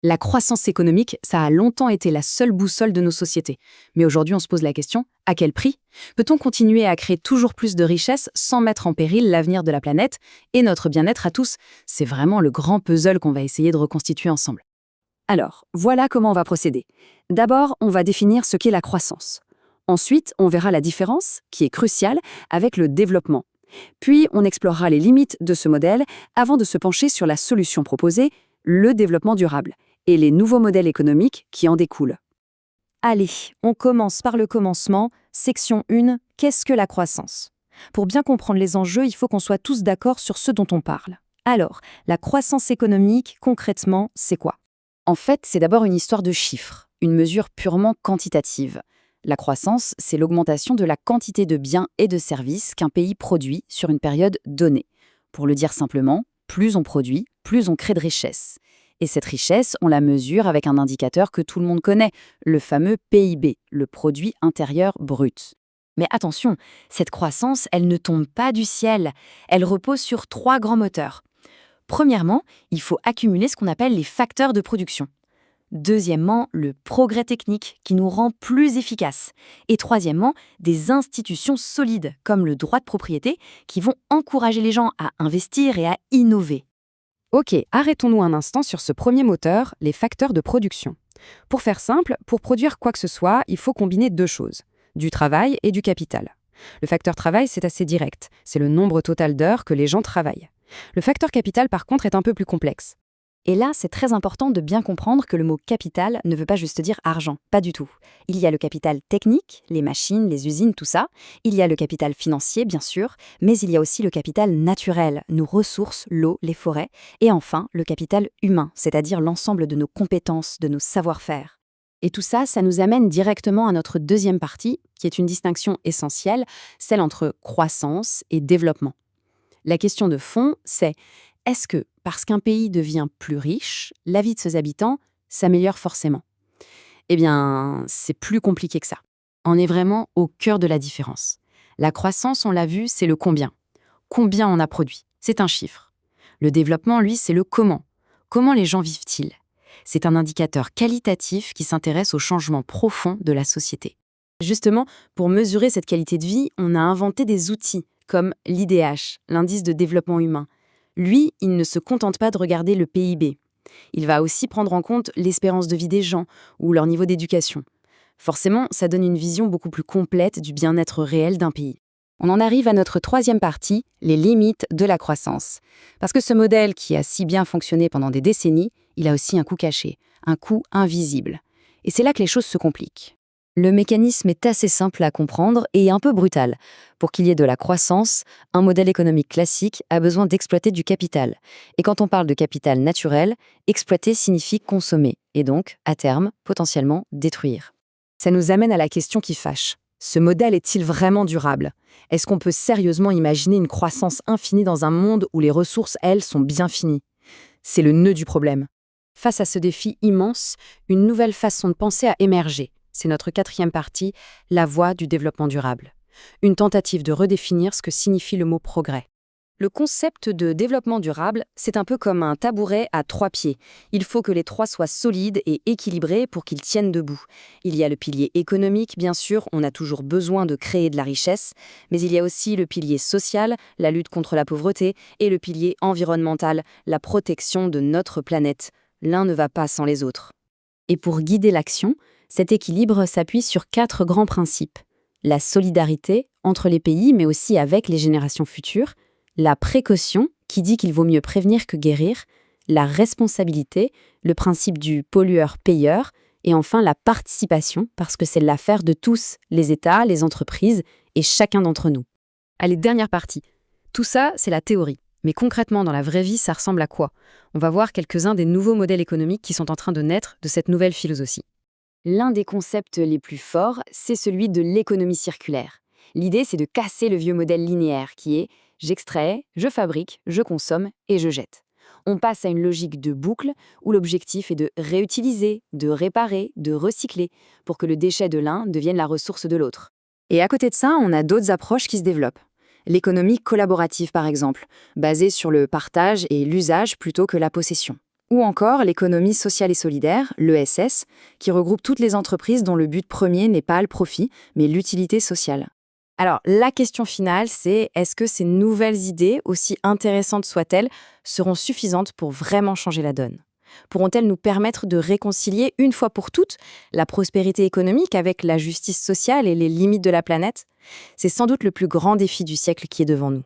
La croissance économique, ça a longtemps été la seule boussole de nos sociétés. Mais aujourd'hui, on se pose la question, à quel prix? Peut-on continuer à créer toujours plus de richesses sans mettre en péril l'avenir de la planète et notre bien-être à tous? C'est vraiment le grand puzzle qu'on va essayer de reconstituer ensemble. Alors, voilà comment on va procéder. D'abord, on va définir ce qu'est la croissance. Ensuite, on verra la différence, qui est cruciale, avec le développement. Puis, on explorera les limites de ce modèle avant de se pencher sur la solution proposée, le développement durable, et les nouveaux modèles économiques qui en découlent. Allez, on commence par le commencement. Section 1, qu'est-ce que la croissance? Pour bien comprendre les enjeux, il faut qu'on soit tous d'accord sur ce dont on parle. Alors, la croissance économique, concrètement, c'est quoi? En fait, c'est d'abord une histoire de chiffres, une mesure purement quantitative. La croissance, c'est l'augmentation de la quantité de biens et de services qu'un pays produit sur une période donnée. Pour le dire simplement, plus on produit, plus on crée de richesse. Et cette richesse, on la mesure avec un indicateur que tout le monde connaît, le fameux PIB, le produit intérieur brut. Mais attention, cette croissance, elle ne tombe pas du ciel. Elle repose sur 3 grands moteurs. Premièrement, il faut accumuler ce qu'on appelle les facteurs de production. Deuxièmement, le progrès technique qui nous rend plus efficaces. Et troisièmement, des institutions solides comme le droit de propriété qui vont encourager les gens à investir et à innover. Ok, arrêtons-nous un instant sur ce premier moteur, les facteurs de production. Pour faire simple, pour produire quoi que ce soit, il faut combiner 2 choses, du travail et du capital. Le facteur travail, c'est assez direct, c'est le nombre total d'heures que les gens travaillent. Le facteur capital, par contre, est un peu plus complexe. Et là, c'est très important de bien comprendre que le mot capital ne veut pas juste dire argent, pas du tout. Il y a le capital technique, les machines, les usines, tout ça. Il y a le capital financier, bien sûr, mais il y a aussi le capital naturel, nos ressources, l'eau, les forêts. Et enfin, le capital humain, c'est-à-dire l'ensemble de nos compétences, de nos savoir-faire. Et tout ça, ça nous amène directement à notre deuxième partie, qui est une distinction essentielle, celle entre croissance et développement. La question de fond, c'est: est-ce que, parce qu'un pays devient plus riche, la vie de ses habitants s'améliore forcément? Eh bien, c'est plus compliqué que ça. On est vraiment au cœur de la différence. La croissance, on l'a vu, c'est le combien. Combien on a produit? C'est un chiffre. Le développement, lui, c'est le comment. Comment les gens vivent-ils? C'est un indicateur qualitatif qui s'intéresse aux changements profonds de la société. Justement, pour mesurer cette qualité de vie, on a inventé des outils comme l'IDH, l'indice de développement humain. Lui, il ne se contente pas de regarder le PIB. Il va aussi prendre en compte l'espérance de vie des gens ou leur niveau d'éducation. Forcément, ça donne une vision beaucoup plus complète du bien-être réel d'un pays. On en arrive à notre troisième partie, les limites de la croissance. Parce que ce modèle qui a si bien fonctionné pendant des décennies, il a aussi un coût caché, un coût invisible. Et c'est là que les choses se compliquent. Le mécanisme est assez simple à comprendre et un peu brutal. Pour qu'il y ait de la croissance, un modèle économique classique a besoin d'exploiter du capital. Et quand on parle de capital naturel, exploiter signifie consommer, et donc, à terme, potentiellement détruire. Ça nous amène à la question qui fâche. Ce modèle est-il vraiment durable? Est-ce qu'on peut sérieusement imaginer une croissance infinie dans un monde où les ressources, elles, sont bien finies? C'est le nœud du problème. Face à ce défi immense, une nouvelle façon de penser a émergé. C'est notre quatrième partie, la voie du développement durable. Une tentative de redéfinir ce que signifie le mot progrès. Le concept de développement durable, c'est un peu comme un tabouret à 3 pieds. Il faut que les 3 soient solides et équilibrés pour qu'ils tiennent debout. Il y a le pilier économique, bien sûr, on a toujours besoin de créer de la richesse, mais il y a aussi le pilier social, la lutte contre la pauvreté, et le pilier environnemental, la protection de notre planète. L'un ne va pas sans les autres. Et pour guider l'action, cet équilibre s'appuie sur 4 grands principes. La solidarité entre les pays, mais aussi avec les générations futures. La précaution, qui dit qu'il vaut mieux prévenir que guérir. La responsabilité, le principe du pollueur-payeur. Et enfin, la participation, parce que c'est l'affaire de tous, les États, les entreprises et chacun d'entre nous. Allez, dernière partie. Tout ça, c'est la théorie. Mais concrètement, dans la vraie vie, ça ressemble à quoi? On va voir quelques-uns des nouveaux modèles économiques qui sont en train de naître de cette nouvelle philosophie. L'un des concepts les plus forts, c'est celui de l'économie circulaire. L'idée, c'est de casser le vieux modèle linéaire qui est « j'extrais, je fabrique, je consomme et je jette ». On passe à une logique de boucle où l'objectif est de réutiliser, de réparer, de recycler pour que le déchet de l'un devienne la ressource de l'autre. Et à côté de ça, on a d'autres approches qui se développent. L'économie collaborative, par exemple, basée sur le partage et l'usage plutôt que la possession. Ou encore l'économie sociale et solidaire, l'ESS, qui regroupe toutes les entreprises dont le but premier n'est pas le profit, mais l'utilité sociale. Alors, la question finale, c'est est-ce que ces nouvelles idées, aussi intéressantes soient-elles, seront suffisantes pour vraiment changer la donne? Pourront-elles nous permettre de réconcilier une fois pour toutes la prospérité économique avec la justice sociale et les limites de la planète? C'est sans doute le plus grand défi du siècle qui est devant nous.